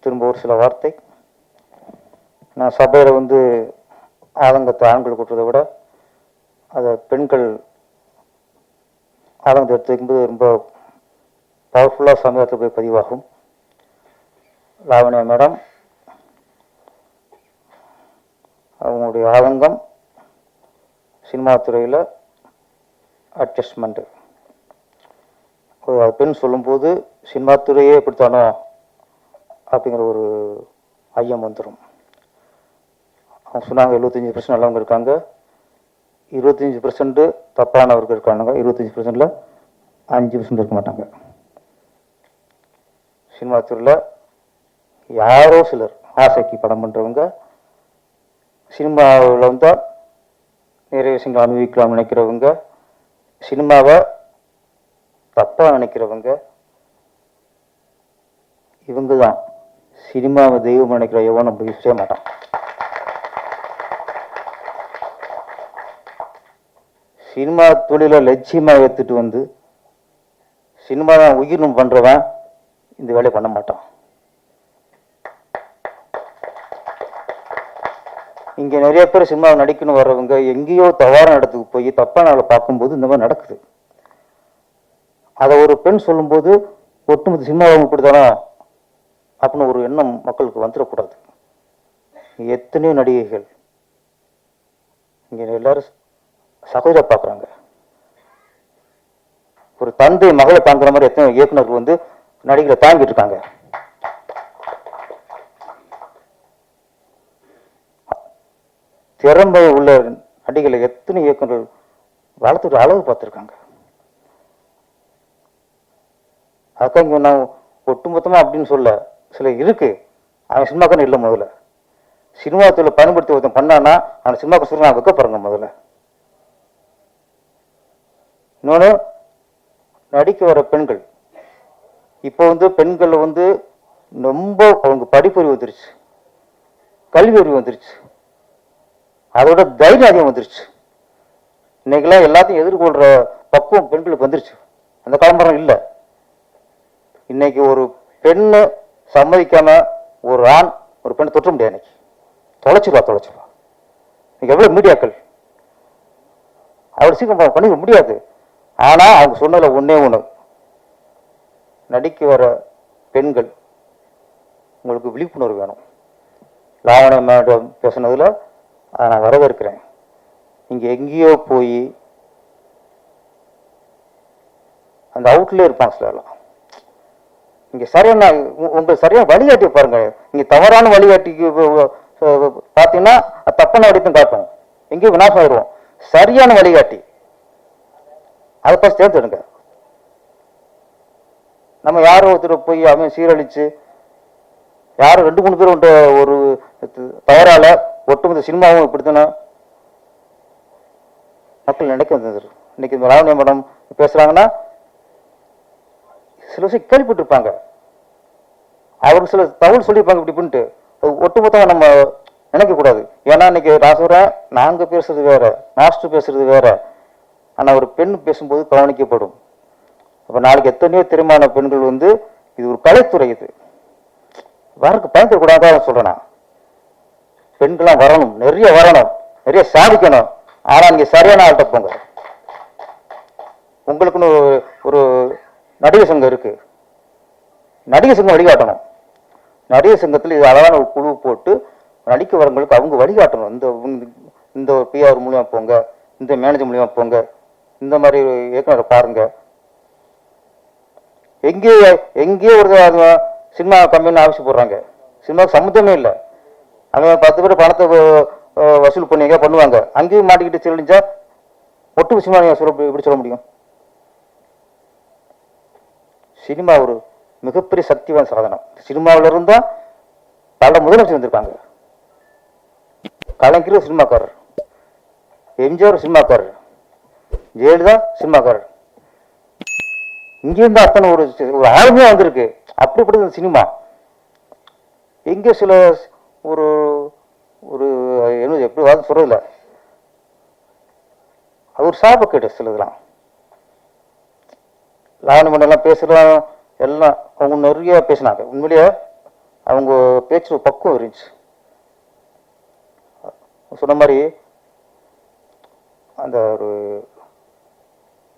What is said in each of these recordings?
திரும்ப ஒரு சில வார்த்தை. நான் சபையில் வந்து ஆதங்கத்தை ஆண்கள் கூட்டுறதை விட அதை பெண்கள் ஆதங்கத்தை எடுத்து வைக்கும்போது ரொம்ப பவர்ஃபுல்லாக சமூகத்தில் போய் பதிவாகும். லாவண்யா மேடம் அவங்களுடைய ஆதங்கம் சினிமா துறையில் அட்ஜஸ்ட்மெண்ட்டு பெண் சொல்லும்போது சினிமா துறையே எப்படித்தானோ அப்படிங்கிற ஒரு ஐயம் வந்துடும். அவங்க சொன்னாங்க 75% நல்லவங்க இருக்காங்க, 25% தப்பானவர்கள் இருக்காங்க, 25%ல் 5% இருக்க மாட்டாங்க. சினிமா துறையில் யாரோ சிலர் ஆசைக்கு படம் பண்ணுறவங்க, சினிமாவில் வந்தால் நிறைய விஷயங்கள் அனுபவிக்கலாம்னு நினைக்கிறவங்க, சினிமாவை தப்பாக நினைக்கிறவங்க, இவங்க தான் சினிமாவை தெய்வம் நினைக்கிற எவன் நம்ம செய்ய மாட்டான். சினிமா தொழிலை லட்சியமாக ஏற்றுட்டு வந்து சினிமா தான் உயிர்னு பண்ணுறவன் இந்த வேலையை பண்ண மாட்டான். இங்கே நிறைய பேர் சினிமாவை நடிக்கணும் வர்றவங்க எங்கேயோ தவறான இடத்துக்கு போய் தப்பான ஆளை பார்க்கும்போது இந்த மாதிரி நடக்குது. அதை ஒரு பெண் சொல்லும்போது ஒட்டுமொத்த சினிமாவை இப்படித்தானோ அப்படின்னு ஒரு எண்ணம் மக்களுக்கு வந்துடக்கூடாது. எத்தனையோ நடிகைகள் இங்கே எல்லாரும் சகோதர பார்க்குறாங்க. ஒரு தந்தை மகளை தாங்குற மாதிரி எத்தனை இயக்குநர்கள் வந்து நடிகரை தாங்கிட்டு இருக்காங்க. திறமை உள்ள நடிகளை எத்தனை இயக்குநர்கள் வளர்த்துட்டு அளவு பார்த்துருக்காங்க. அதுக்காக இங்கே நான் ஒட்டுமொத்தமாக அப்படின்னு சொல்ல சில இருக்கு. அவன் சினிமாக்கான இல்லை. முதல்ல சினிமா தொழிலை பயன்படுத்தி ஒருத்தன் பண்ணான்னா அவன் சினிமாக்கு சொல்ல நான் வைக்கப்படுறேங்க. முதல்ல இன்னொன்று, நடிக்க வர பெண்கள் இப்போ வந்து பெண்கள் வந்து ரொம்ப அவங்க படிப்பறிவு வந்துருச்சு, கல்வி அறிவு வந்துருச்சு, அதோட தைரியம் அதிகம் வந்துருச்சு. இன்னைக்கெல்லாம் எல்லாத்தையும் எதிர்கொள்கிற பக்குவம் பெண்களுக்கு வந்துருச்சு. அந்த காலம்பரம் இல்லை. இன்னைக்கு ஒரு பெண்ணு சம்மதிக்காம ஒரு ஆண் ஒரு பெண்ணை தொற்ற முடியாது. இன்னைக்கு தொலைச்சிருவா. இன்னைக்கு எவ்வளோ மீடியாக்கள் அவ்வளோ சீக்கிரம் பண்ணிக்க முடியாது. ஆனால் அவங்க சொன்னதில் ஒன்றே ஒன்று, நடிக்க வர பெண்கள் உங்களுக்கு விழிப்புணர்வு வேணும். லாவண்யா மேடம் பேசுனதில் நான் வரவேற்கிறேன். இங்கே எங்கேயோ போய் அந்த அவுட்லேயே இருப்பாங்க சிலர்லாம். இங்கே சரியான உங்களுக்கு சரியான வழிகாட்டி பாருங்க. இங்கே தவறான வழிகாட்டிக்கு பார்த்தீங்கன்னா தப்பான வழித்தையும் காட்டும், எங்கேயும் விநாசம் ஆயிடுவோம். சரியான வழிகாட்டி அதை பார்த்து தேர்ந்தெடுங்க. நம்ம யாரும் ஒருத்தர் போய் அவன் சீரழிச்சு யாரும் 2-3 பேர் ஒரு தவறால ஒட்டுமொத்த சினிமாவும் இப்படித்தானே மக்கள் நினைக்க வந்தது. இன்னைக்கு இந்த லாவண்யா மேடம் பேசுறாங்கன்னா சில விஷயம் கேள்விப்பட்டிருப்பாங்க, அவருக்கு சில தகவல் சொல்லியிருப்பாங்க. இப்படி பண்ணிட்டு ஒட்டுமொத்தமாக நம்ம நினைக்கக்கூடாது. ஏன்னா இன்னைக்கு நான் சொல்கிறேன், நாங்கள் பேசுறது வேற, மாஸ்டர் பேசுறது வேற. ஆனால் ஒரு பெண் பேசும்போது கவனிக்கப்படும். அப்போ நாளைக்கு எத்தனையோ திறமையான பெண்கள் வந்து இது ஒரு கலைத்துறை, இது யாருக்கு பயன்படக்கூடாதான் சொல்கிறேன். பெண்கள்லாம் வரணும், நிறைய வரணும், நிறைய சாதிக்கணும். ஆனால் நீங்கள் சரியான ஆள்கிட்ட போங்க. உங்களுக்குன்னு ஒரு நடிகர் சங்கம் இருக்கு, நடிகர் சங்கம் வழிகாட்டணும். நடிகர் சங்கத்தில் இது அழகான ஒரு குழு போட்டு நடிக்க வரவங்களுக்கு அவங்க வழிகாட்டணும். இந்த பிஆர் மூலியமா போங்க, இந்த மேனேஜர் மூலியமா போங்க, இந்த மாதிரி இயக்குனரை பாருங்க. எங்கேயோ ஒரு சினிமா கம்பெனி ஆஃபீஸ் போடுறாங்க, சினிமாவுக்கு சம்மந்தமே இல்லை. அவங்க 10 பேர் பணத்தை வசூல் பண்ணி எங்கேயா பண்ணுவாங்க. அங்கேயும் மாட்டிக்கிட்டு செல்லிஞ்சா ஒட்டு சினிமா எப்படி சொல்ல முடியும்? சினிமா ஒரு மிகப்பெரிய சக்திவான சாதனம். சினிமாவில் இருந்தால் பல முதலமைச்சர் வந்திருக்காங்க. கலைஞர் சினிமாக்காரர், எம்ஜிஆர் சினிமாக்காரர், ஜெயலலிதா சினிமாக்காரர். இங்கிருந்து அத்தனை ஒரு ஆளுமையா வந்திருக்கு. அப்படிப்பட்ட சினிமா எங்கே சில ஒரு ஒரு என்ன எப்படி வாங்க சொல்றதில்ல, அது ஒரு சாபக்கேடு. சிலதெல்லாம் லாவணி மண்டலம் பேசுகிறோம் எல்லாம் அவங்க நிறைய பேசினாங்க. உண்மையிலேயே அவங்க பேச்சு பக்குவம் இருந்துச்சு. சொன்ன மாதிரி அந்த ஒரு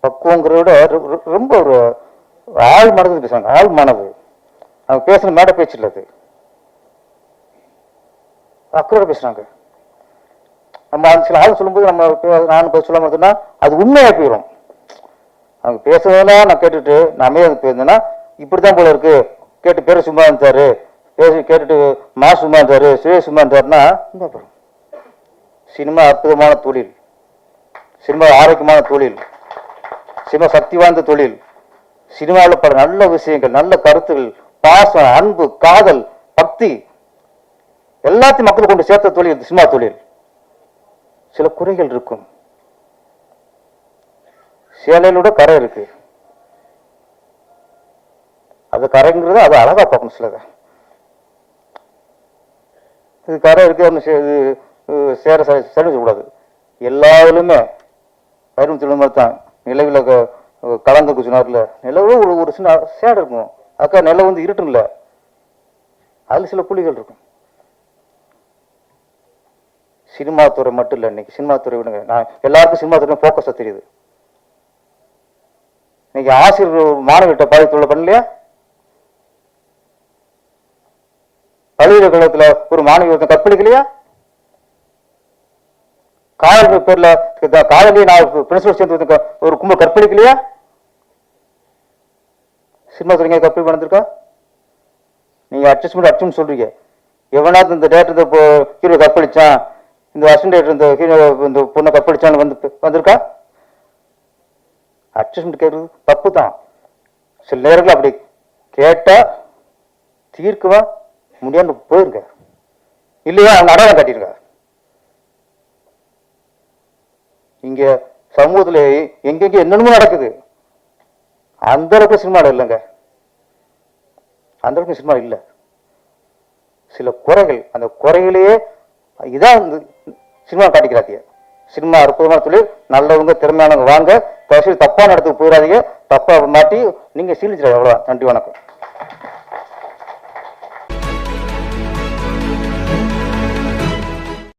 பக்குவங்கிறத விட ரொம்ப ஒரு ஆள் மனது பேசுறாங்க. ஆள் மனது அவங்க பேசுன மேடை பேச்சு இல்லை, அது அக்கறை பேசுறாங்க. நம்ம சில ஆள் சொல்லும்போது நம்ம நான் சொல்லாம இருந்தோம்னா அது உண்மையா போயிடும். அவங்க பேசுறதெல்லாம் நான் கேட்டுட்டு நான் அமைதியாக போயிருந்தேன்னா இப்படித்தான் போல இருக்கு, கேட்டு பேரை சும்மா இருந்தாரு, பேசி கேட்டுட்டு மா சும்மா இருந்தாரு, சுய சும்மா இருந்தாருன்னா அப்புறம் சினிமா அற்புதமான தொழில், சினிமா ஆரோக்கியமான தொழில், சினிமா சக்தி வாய்ந்த தொழில். சினிமாவில் பல நல்ல விஷயங்கள், நல்ல கருத்துகள், பாசம், அன்பு, காதல், பக்தி எல்லாத்தையும் மக்கள் கொண்டு சேர்த்த தொழில் சினிமா தொழில். சில குறைகள் இருக்கும், சேலையிலோட கரை இருக்கு, அது கரைங்கிறது அது அழகா பார்க்கணும். சிலதை இது கரை இருக்கு, சேர கூடாது. எல்லாருமே பயிரும் சொல்ல மாதிரி தான் நிலவில் கலந்துக்கு சொன்னார்ல, நிலவு ஒரு சின்ன சேடை இருக்கும். அக்கா நிலம் வந்து இருட்டும் இல்லை, அதுல சில புள்ளிகள் இருக்கும். சினிமா துறை மட்டும் இல்லை, இன்னைக்கு சினிமா துறை விடுங்க, நான் எல்லாருக்கும் சினிமா துறை போக்கஸா தெரியுது. இன்னைக்கு ஆசிரியர் மாணவர்கிட்ட பாதித்துள்ள பண்ணலையா? பல்கலைக்கழகத்துல ஒரு மாணவி ஒருத்தன் கற்பழிக்கலையா? காதல் பேர்ல காதலியை நான் பிரின்சிபல் சேர்ந்து ஒரு கும்பல் கற்பழிக்கலையா? சினிமா துறைங்க கற்பழி நடந்திருக்கா? நீங்க அட்ஜஸ்ட்மெண்ட் சொல்றீங்க. எவனாவது இந்த டேரக்டர் ஹீரோ கற்பழிச்சான், இந்த அசிஸ்டன்ட் டேரக்டர் இந்த ஹீரோ இந்த பொண்ணை கற்பழிச்சான்னு வந்திருக்கா? அட்ஜஸ்ட்மெண்ட் கேட்கறது தப்பு தான். சில நேரங்கள் அப்படி கேட்டா தீர்க்கவா முடியாம போயிருங்க, இல்லையா அவங்க அடையாளம் காட்டிருங்க. இங்க சமூகத்துல எங்கெங்க என்னென்னமோ நடக்குது, அந்த அளவுக்கு சினிமா இல்லைங்க, அந்த அளவுக்கு சினிமா இல்லை. சில குறைகள், அந்த குறைகளையே இதான் சினிமா காட்டிக்கிறாங்க. சினிமா அற்புதமான தொழில், நல்லவங்க திறமையானவங்க வாங்க, தப்பான இடத்துக்கு போயிடாதீங்க, தப்பா மாட்டி நீங்க சீலிச்சிட. அவ்வளவுதான். நன்றி, வணக்கம்.